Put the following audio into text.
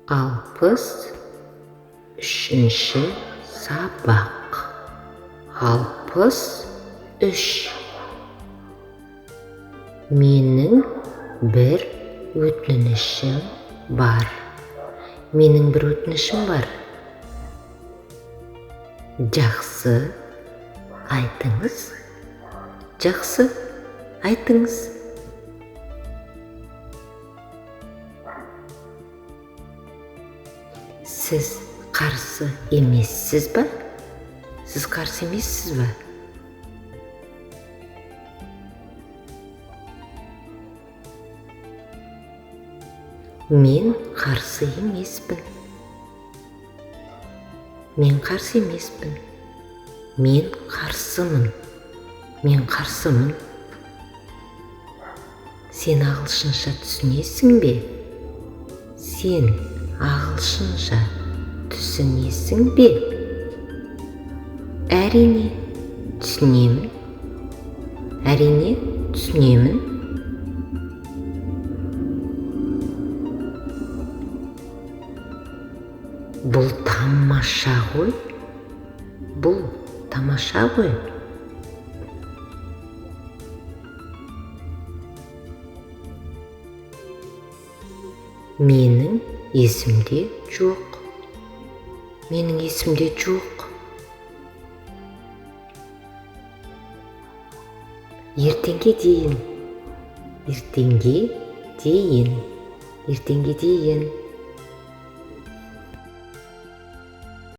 63-ші сабақ. 63. Менің бір өтінішім бар. Менің бір өтінішім бар. Жақсы айтыңыз. Жақсы айтыңыз. Сіз қарсы емессіз ба? Сіз қарсы емессіз ба? Мен қарсы емеспін. Мен қарсы емеспін. Мен қарсымын. Мен қарсымын. Сен ағылшынша түсінесің бе? Сен ағылшынша түсінесің бе? Әрине, түсінемін. Әрине, түсінемін. Бұл тамаша ғой. Бұл тамаша ғой. Менің есімде жоқ. Менің есімде жоқ. Ертеңге дейін. Ертеңге дейін. Ертеңге дейін.